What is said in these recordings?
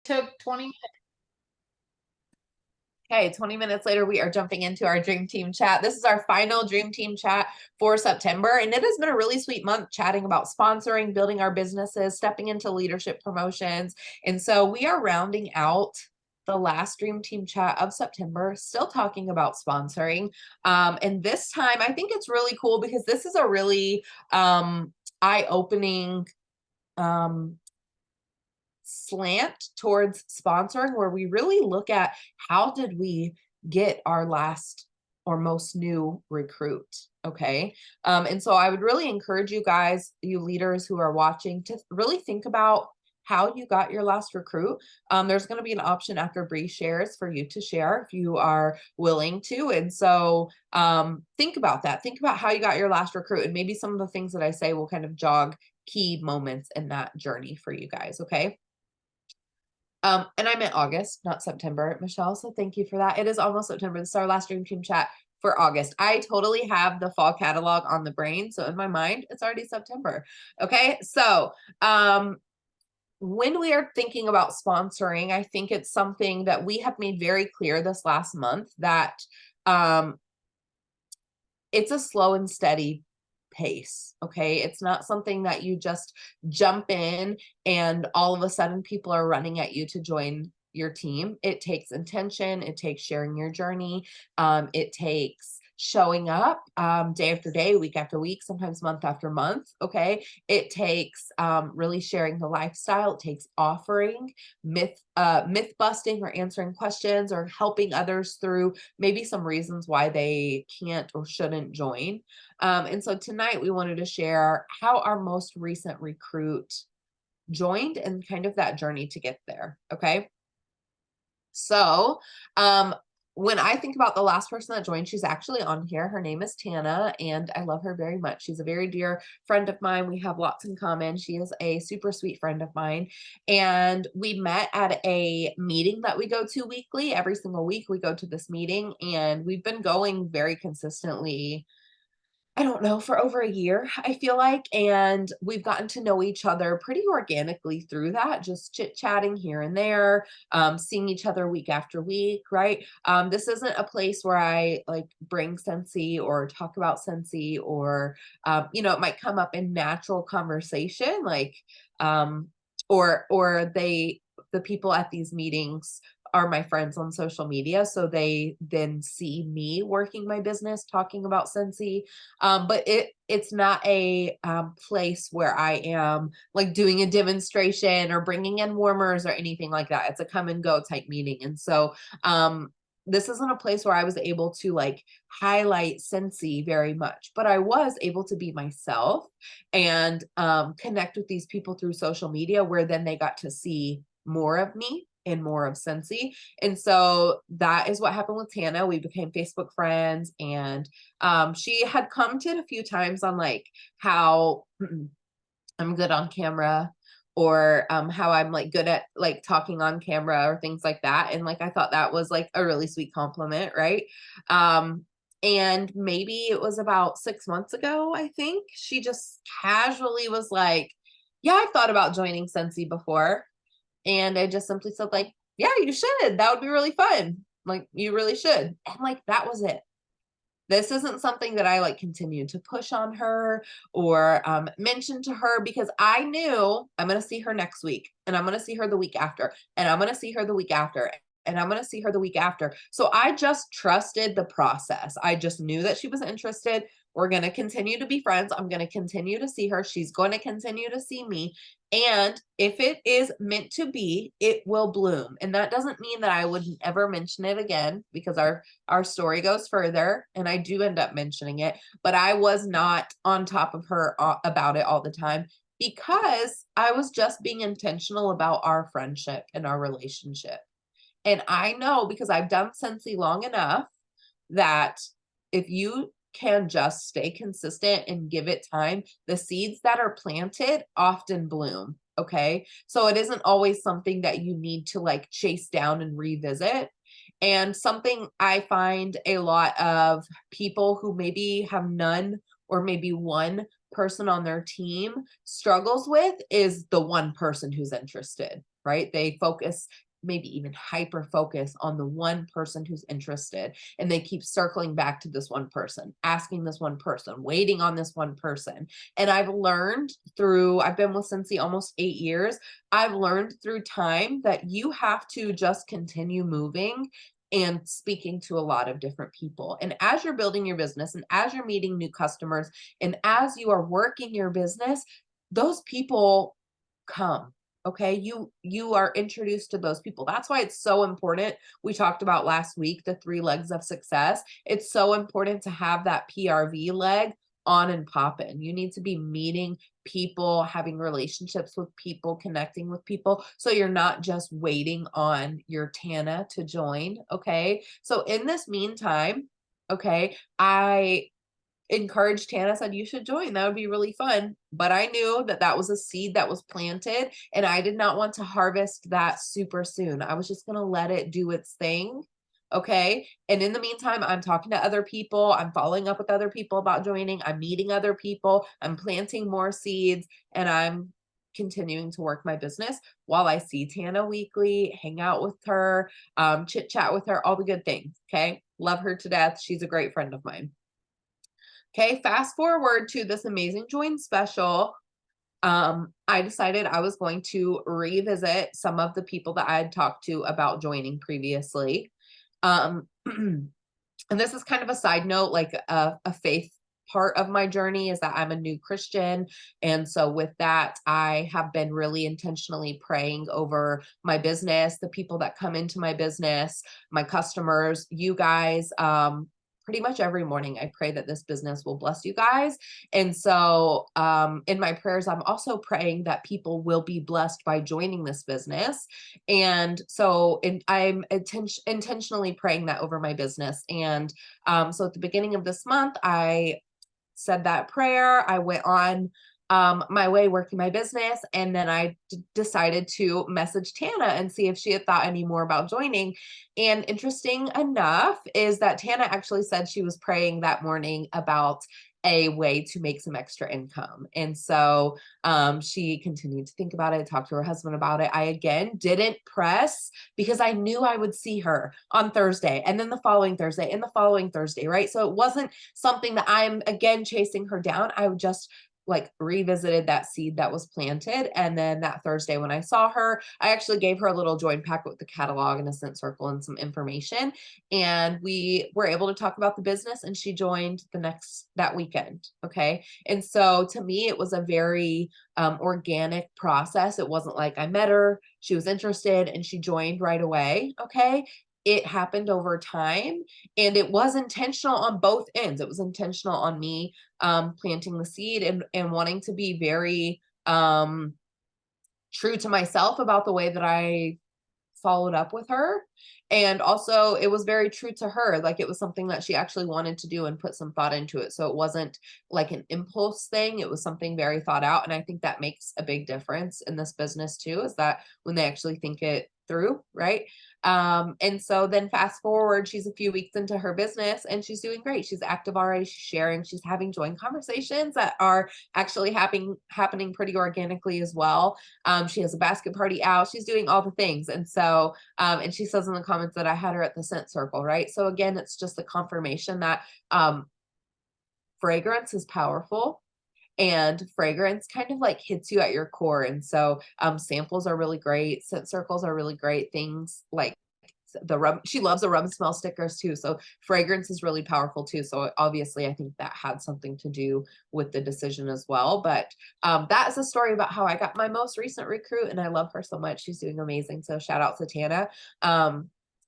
Took 20 minutes. Okay, 20 minutes later, we are jumping into our Dream Team chat. This is our final Dream Team chat for September, and it has been a really sweet month chatting about sponsoring, building our businesses, stepping into leadership promotions. And so we are rounding out the last Dream Team chat of September, still talking about sponsoring. And this time, I think it's really cool because this is a really eye-opening slant towards sponsoring, where we really look at how did we get our last or most new recruit. Okay. And so I would really encourage you guys, you leaders who are watching, to really think about how you got your last recruit. There's going to be an option after Bree shares for you to share if you are willing to. And so think about that. Think about how you got your last recruit, and maybe some of the things that I say will kind of jog key moments in that journey for you guys. Okay. And I meant August, not September, Michelle. So thank you for that. It is almost September. This is our last Dream Team chat for August. I totally have the fall catalog on the brain. So in my mind, it's already September. Okay. So when we are thinking about sponsoring, I think it's something that we have made very clear this last month that it's a slow and steady pace. Okay. It's not something that you just jump in and all of a sudden people are running at you to join your team. It takes intention. It takes sharing your journey. It takes showing up day after day, week after week, sometimes month after month. Okay. It takes really sharing the lifestyle. It takes offering myth busting, or answering questions, or helping others through maybe some reasons why they can't or shouldn't join. And so tonight we wanted to share how our most recent recruit joined and kind of that journey to get there. Okay. So, when I think about the last person that joined, she's actually on here. Her name is Tana, and I love her very much. She's a very dear friend of mine. We have lots in common. She is a super sweet friend of mine. And we met at a meeting that we go to weekly. Every single week, we go to this meeting, and we've been going very consistently, I don't know, for over a year, I feel like. And we've gotten to know each other pretty organically through that, just chit chatting here and there, seeing each other week after week, right? This isn't a place where I like bring Scentsy or talk about Scentsy, or, it might come up in natural conversation, like, or the people at these meetings are my friends on social media, so they then see me working my business, talking about Scentsy. But it's not a place where I am like doing a demonstration or bringing in warmers or anything like that. It's a come and go type meeting. And so this isn't a place where I was able to like highlight Scentsy very much, but I was able to be myself and connect with these people through social media, where then they got to see more of me and more of Scentsy. And so that is what happened with Tana. We became Facebook friends, and she had commented a few times on like how I'm good on camera, or how I'm like good at like talking on camera or things like that. And like I thought that was like a really sweet compliment, right? And maybe it was about 6 months ago, I think, she just casually was like, yeah, I've thought about joining Scentsy before. And I just simply said like, yeah, you should. That would be really fun. Like, you really should. And like, that was it. This isn't something that I like continued to push on her or mention to her, because I knew I'm going to see her next week, and I'm going to see her the week after, and I'm going to see her the week after, and I'm going to see her the week after. So I just trusted the process. I just knew that she was interested. We're going to continue to be friends. I'm going to continue to see her. She's going to continue to see me. And if it is meant to be, it will bloom. And that doesn't mean that I wouldn't ever mention it again, because our story goes further and I do end up mentioning it, but I was not on top of her about it all the time, because I was just being intentional about our friendship and our relationship. And I know, because I've done Scentsy long enough, that if you can just stay consistent and give it time, the seeds that are planted often bloom. Okay. So it isn't always something that you need to like chase down and revisit. And something I find a lot of people who maybe have none or maybe one person on their team struggles with is the one person who's interested, right? They focus, maybe even hyper focus on the one person who's interested. And they keep circling back to this one person, asking this one person, waiting on this one person. And I've learned through, I've been with Scentsy almost 8 years. I've learned through time that you have to just continue moving and speaking to a lot of different people. And as you're building your business and as you're meeting new customers and as you are working your business, those people come. Okay, you are introduced to those people. That's why it's so important. We talked about last week the 3 legs of success. It's so important to have that PRV leg on and popping. You need to be meeting people, having relationships with people, connecting with people, so you're not just waiting on your Tana to join. Okay, so in this meantime, okay, I encouraged Tana, said, you should join. That would be really fun. But I knew that that was a seed that was planted, and I did not want to harvest that super soon. I was just going to let it do its thing. Okay. And in the meantime, I'm talking to other people. I'm following up with other people about joining. I'm meeting other people. I'm planting more seeds, and I'm continuing to work my business while I see Tana weekly, hang out with her, chit chat with her, all the good things. Okay. Love her to death. She's a great friend of mine. Okay, fast forward to this amazing join special. I decided I was going to revisit some of the people that I had talked to about joining previously. And this is kind of a side note, like a faith part of my journey is that I'm a new Christian. And so with that, I have been really intentionally praying over my business, the people that come into my business, my customers, you guys. Pretty much every morning I pray that this business will bless you guys. And so in my prayers, I'm also praying that people will be blessed by joining this business. And so I'm intentionally praying that over my business. And so at the beginning of this month, I said that prayer. I went on my way working my business, and then I decided to message Tana and see if she had thought any more about joining. And interesting enough is that Tana actually said she was praying that morning about a way to make some extra income. And so she continued to think about it, talk to her husband about it. I again didn't press because I knew I would see her on Thursday and then the following Thursday and the following Thursday, right? So it wasn't something that I'm again chasing her down. I would just like revisited that seed that was planted. And then that Thursday when I saw her, I actually gave her a little join packet with the catalog and a scent circle and some information. And we were able to talk about the business, and she joined that weekend. Okay. And so to me, it was a very organic process. It wasn't like I met her, she was interested, and she joined right away. Okay. It happened over time, and it was intentional on both ends. It was intentional on me planting the seed and wanting to be very true to myself about the way that I followed up with her. And also it was very true to her. Like it was something that she actually wanted to do and put some thought into it. So it wasn't like an impulse thing. It was something very thought out. And I think that makes a big difference in this business too, is that when they actually think it through, right? And so then fast forward, she's a few weeks into her business and she's doing great. She's active already, she's sharing, she's having joint conversations that are actually happening pretty organically as well. She has a basket party out, she's doing all the things. And so and she says in the comments that I had her at the scent circle, right? So again, it's just the confirmation that fragrance is powerful, and fragrance kind of like hits you at your core. And so samples are really great, scent circles are really great, things like she loves the rub and smell stickers too, so fragrance is really powerful too. So obviously I think that had something to do with the decision as well. But that is a story about how I got my most recent recruit, and I love her so much. She's doing amazing, so shout out to Tana.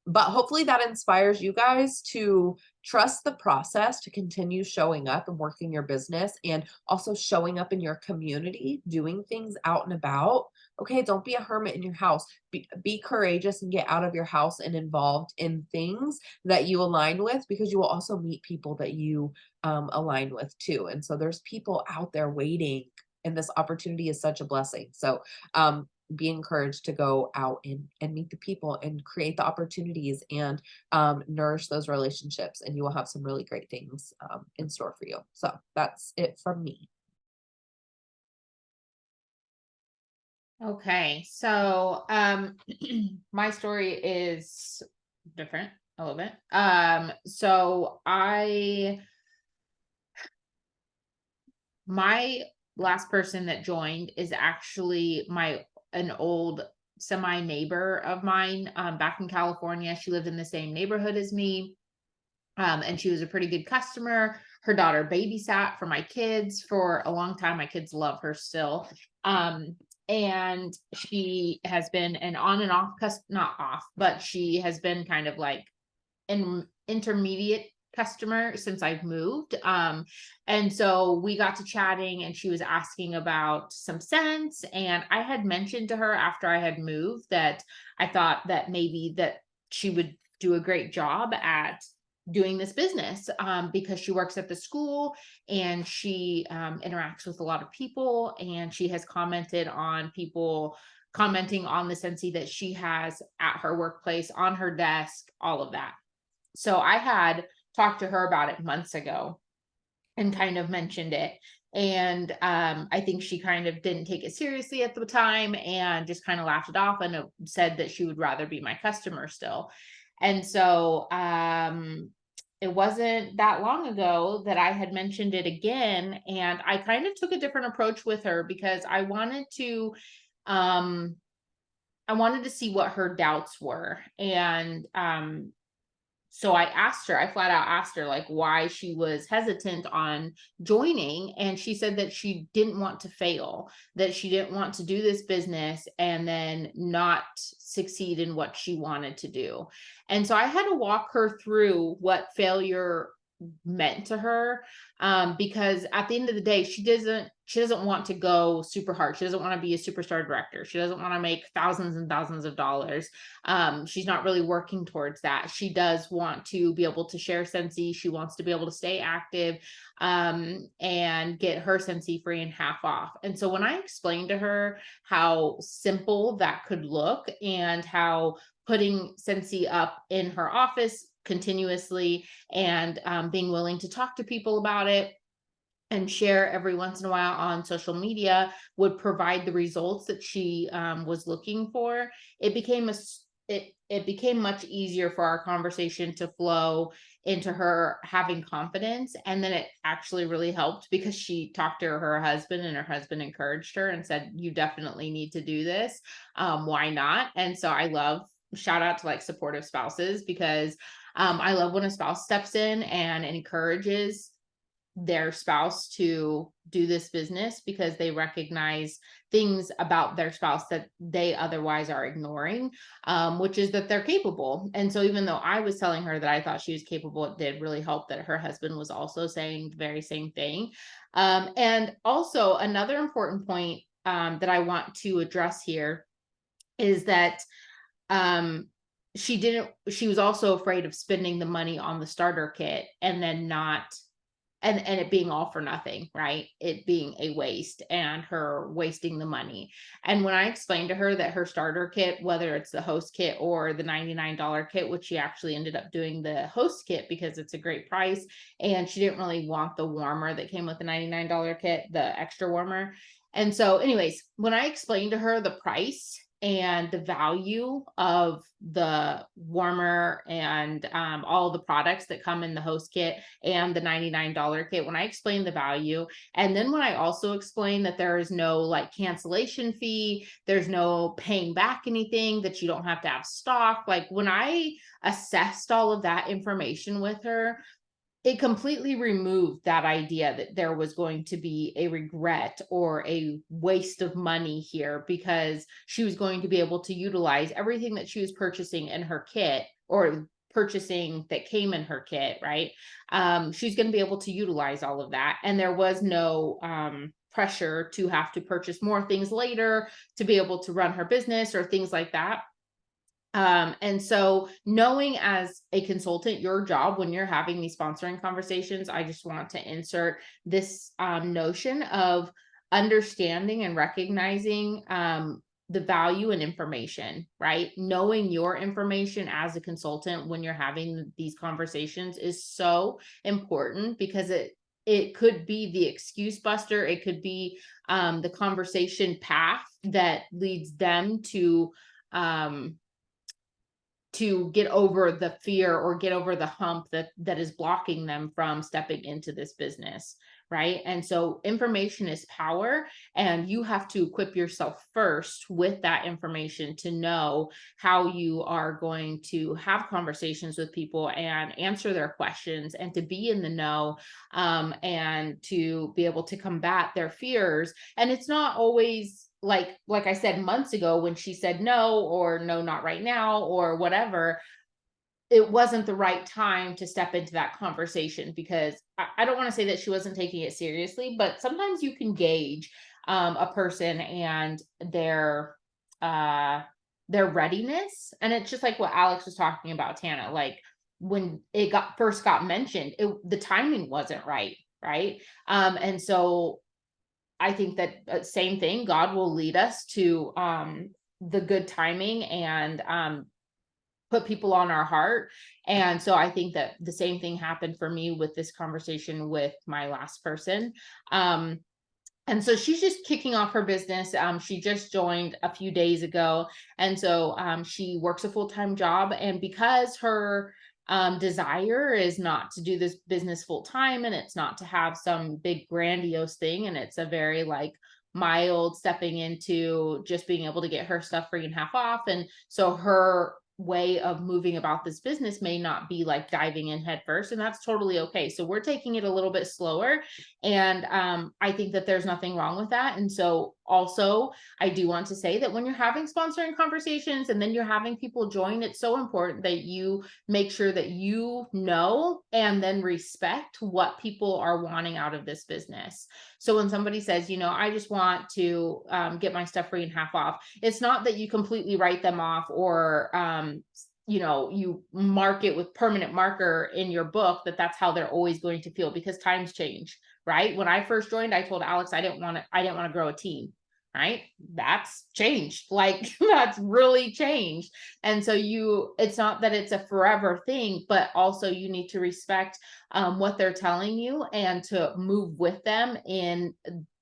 But hopefully that inspires you guys to trust the process, to continue showing up and working your business, and also showing up in your community, doing things out and about. Okay, don't be a hermit in your house. Be courageous and get out of your house and involved in things that you align with, because you will also meet people that you align with too. And so there's people out there waiting, and this opportunity is such a blessing. So be encouraged to go out and meet the people and create the opportunities and nourish those relationships, and you will have some really great things in store for you. So that's it from me. Okay. So, my story is different a little bit. So my last person that joined is actually an old semi neighbor of mine, back in California. She lived in the same neighborhood as me. And she was a pretty good customer. Her daughter babysat for my kids for a long time. My kids love her still. And she has been an on and off, not off, but she has been kind of like an intermediate customer since I've moved. And so we got to chatting and she was asking about some scents. And I had mentioned to her after I had moved that I thought that maybe that she would do a great job at doing this business, because she works at the school and she interacts with a lot of people, and she has commented on people commenting on the Scentsy that she has at her workplace, on her desk, all of that. So I had talked to her about it months ago and kind of mentioned it. And I think she kind of didn't take it seriously at the time and just kind of laughed it off and said that she would rather be my customer still. And so it wasn't that long ago that I had mentioned it again. And I kind of took a different approach with her because um, I wanted to see what her doubts were. And so I flat out asked her like why she was hesitant on joining. And she said that she didn't want to fail, that she didn't want to do this business and then not succeed in what she wanted to do. And so I had to walk her through what failure meant to her, because at the end of the day she doesn't want to go super hard. She doesn't want to be a superstar director. She doesn't want to make thousands and thousands of dollars. She's not really working towards that. She does want to be able to share Scentsy. She wants to be able to stay active, and get her Scentsy free and half off. And so when I explained to her how simple that could look and how putting Scentsy up in her office continuously and being willing to talk to people about it and share every once in a while on social media would provide the results that she was looking for, it became it became much easier for our conversation to flow into her having confidence. And then it actually really helped because she talked to her husband and her husband encouraged her and said, you definitely need to do this. Why not? And so I love, shout out to like supportive spouses, because I love when a spouse steps in and encourages their spouse to do this business because they recognize things about their spouse that they otherwise are ignoring, which is that they're capable. And so even though I was telling her that I thought she was capable, it did really help that her husband was also saying the very same thing. And also another important point that I want to address here is that um she was also afraid of spending the money on the starter kit and then not, and it being all for nothing, right? It being a waste and her wasting the money. And when I explained to her that her starter kit, whether it's the host kit or the $99 kit, which she actually ended up doing the host kit because it's a great price, and she didn't really want the warmer that came with the $99 kit, the extra warmer. And so, anyways, when I explained to her the price and the value of the warmer and all the products that come in the host kit and the $99 kit, when I explained the value, and then when I also explained that there is no like cancellation fee, there's no paying back anything, that you don't have to have stock, like when I assessed all of that information with her, it completely removed that idea that there was going to be a regret or a waste of money here, because she was going to be able to utilize everything that she was purchasing in her kit or purchasing that came in her kit, right? She's going to be able to utilize all of that. And there was no pressure to have to purchase more things later to be able to run her business or things like that. And so knowing as a consultant, your job when you're having these sponsoring conversations, I just want to insert this notion of understanding and recognizing the value and information, right? Knowing your information as a consultant when you're having these conversations is so important because it could be the excuse buster. It could be the conversation path that leads them um, to get over the fear or get over the hump that is blocking them from stepping into this business, right? And so information is power, and you have to equip yourself first with that information to know how you are going to have conversations with people and answer their questions and to be in the know, and to be able to combat their fears. And it's not always like I said months ago when she said no, or no, not right now, or whatever. It wasn't the right time to step into that conversation, because I don't want to say that she wasn't taking it seriously, but sometimes you can gauge a person and uh their readiness. And it's just like what Alex was talking about, Tana. Like when it first got mentioned, the timing wasn't right, right? And so I think that same thing, God will lead us to the good timing, and put people on our heart. And so I think that the same thing happened for me with this conversation with my last person. Um, and so she's just kicking off her business. She just joined a few days ago. And so she works a full-time job. And because her desire is not to do this business full time, and it's not to have some big grandiose thing, and it's a very like mild stepping into just being able to get her stuff free and half off. And so her way of moving about this business may not be like diving in head first, and that's totally okay. So we're taking it a little bit slower, and I think that there's nothing wrong with that. And so also, I do want to say that when you're having sponsoring conversations and then you're having people join, it's so important that you make sure that you know and then respect what people are wanting out of this business. So when somebody says, I just want to get my stuff free and half off, it's not that you completely write them off, or you mark it with permanent marker in your book that that's how they're always going to feel, because times change, right? When I first joined, I told Alex I didn't want to grow a team. Right? That's changed. Like that's really changed. And so it's not that it's a forever thing, but also you need to respect what they're telling you and to move with them in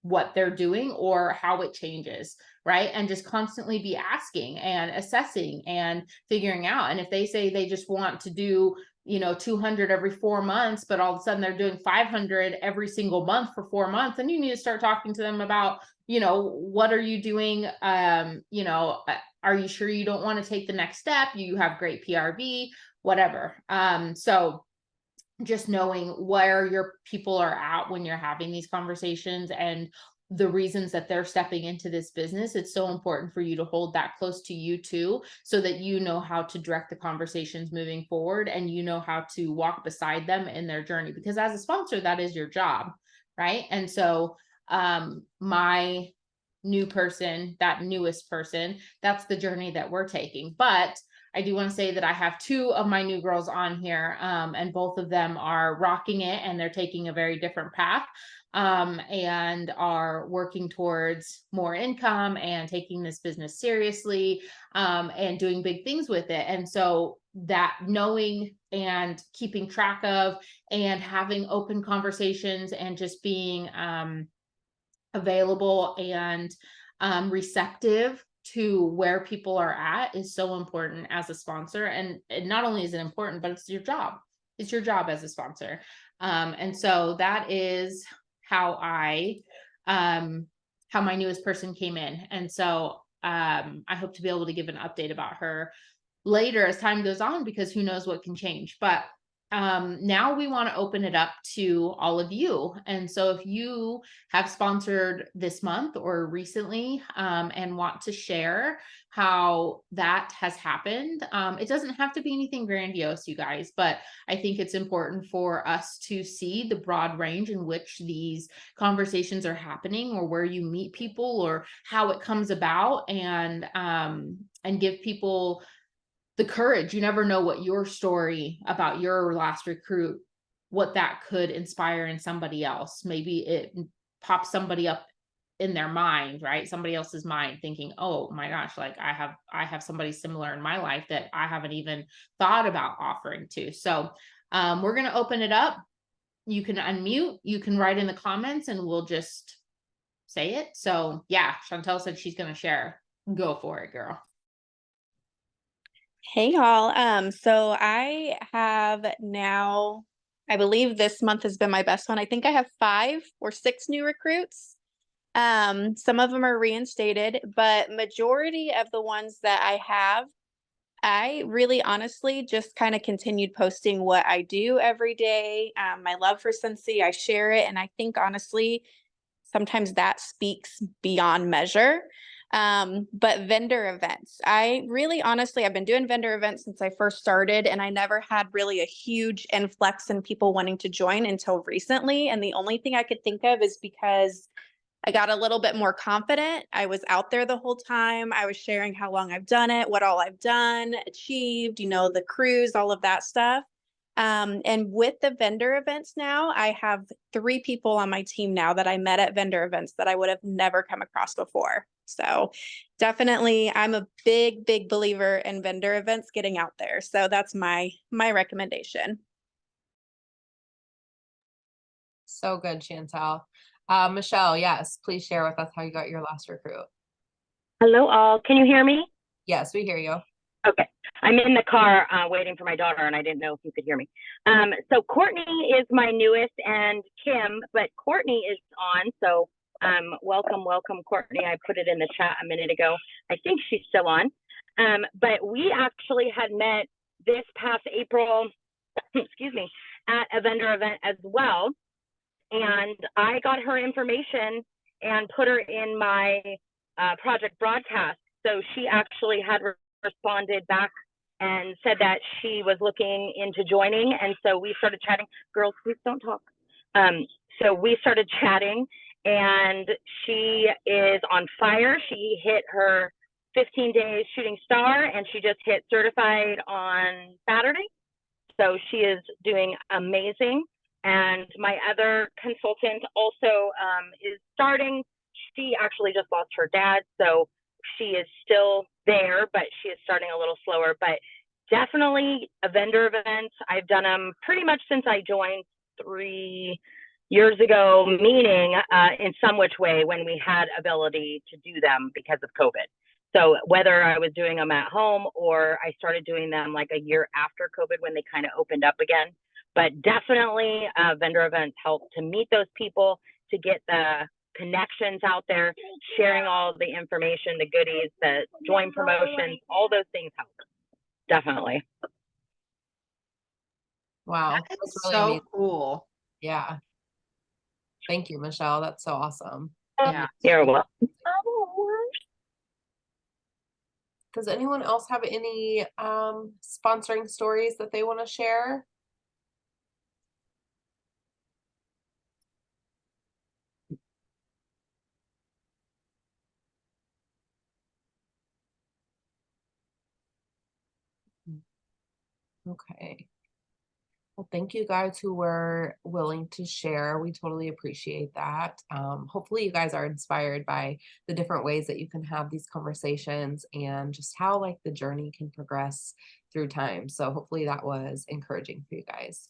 what they're doing or how it changes, right? And just constantly be asking and assessing and figuring out. And if they say they just want to do 200 every 4 months, but all of a sudden they're doing 500 every single month for 4 months, then you need to start talking to them about, what are you doing? Are you sure you don't want to take the next step? You have great PRV, whatever. So just knowing where your people are at when you're having these conversations and the reasons that they're stepping into this business, it's so important for you to hold that close to you too, so that you know how to direct the conversations moving forward, and you know how to walk beside them in their journey, because as a sponsor, that is your job, right? And so my new person, that newest person, that's the journey that we're taking. But I do want to say that I have two of my new girls on here, and both of them are rocking it, and they're taking a very different path, and are working towards more income and taking this business seriously, and doing big things with it. And so that knowing and keeping track of and having open conversations and just being available and receptive to where people are at is so important as a sponsor. And not only is it important, but it's your job. It's your job as a sponsor. And so that is how how my newest person came in. And so I hope to be able to give an update about her later as time goes on, because who knows what can change. But now we want to open it up to all of you. And so if you have sponsored this month or recently, and want to share how that has happened, it doesn't have to be anything grandiose, you guys, but I think it's important for us to see the broad range in which these conversations are happening, or where you meet people, or how it comes about, and give people the courage. You never know what your story about your last recruit, what that could inspire in somebody else. Maybe it pops somebody up in their mind, right? Somebody else's mind, thinking, oh my gosh, like I have somebody similar in my life that I haven't even thought about offering to. So we're going to open it up. you can unmute, you can write in the comments, and we'll just say it. So yeah, Chantel said she's gonna share. Go for it, girl. Hey y'all. So I have now, I believe this month has been my best one. I think I have 5 or 6 new recruits. Some of them are reinstated, but majority of the ones that I have, I really honestly just kind of continued posting what I do every day. My love for Scentsy, I share it, and I think honestly, sometimes that speaks beyond measure. But vendor events, I really honestly, I've been doing vendor events since I first started, and I never had really a huge influx in people wanting to join until recently. And the only thing I could think of is because I got a little bit more confident. I was out there the whole time. I was sharing how long I've done it, what all I've done, achieved, the cruise, all of that stuff. And with the vendor events now, I have 3 people on my team now that I met at vendor events that I would have never come across before. So definitely, I'm a big, big believer in vendor events getting out there. So that's my recommendation. So good, Chantel. Michelle, yes, please share with us how you got your last recruit. Hello, all. Can you hear me? Yes, we hear you. Okay. I'm in the car waiting for my daughter, and I didn't know if you could hear me. So Courtney is my newest, and Kim, but Courtney is on. So welcome, Courtney. I put it in the chat a minute ago. I think she's still on. But we actually had met this past April, excuse me, at a vendor event as well. And I got her information and put her in my project broadcast. So she actually had responded back and said that she was looking into joining. And so we started chatting. Girls, please don't talk. So we started chatting, and she is on fire. She hit her 15 days shooting star, and she just hit certified on Saturday. So she is doing amazing. And my other consultant also is starting. She actually just lost her dad, so she is still there, but she is starting a little slower. But definitely a vendor event. I've done them pretty much since I joined 3 years ago, meaning in some which way when we had ability to do them because of COVID. So whether I was doing them at home or I started doing them like a year after COVID when they kind of opened up again. But definitely vendor events help to meet those people, to get the connections out there, sharing all the information, the goodies, the join promotions, all those things help. Definitely. Wow, That's that's really so amazing. cool. Yeah. Thank you, Michelle. That's so awesome. Yeah. You're welcome. Does anyone else have any sponsoring stories that they want to share? Okay. Well, thank you guys who were willing to share. We totally appreciate that. Hopefully you guys are inspired by the different ways that you can have these conversations and just how like the journey can progress through time. So hopefully that was encouraging for you guys.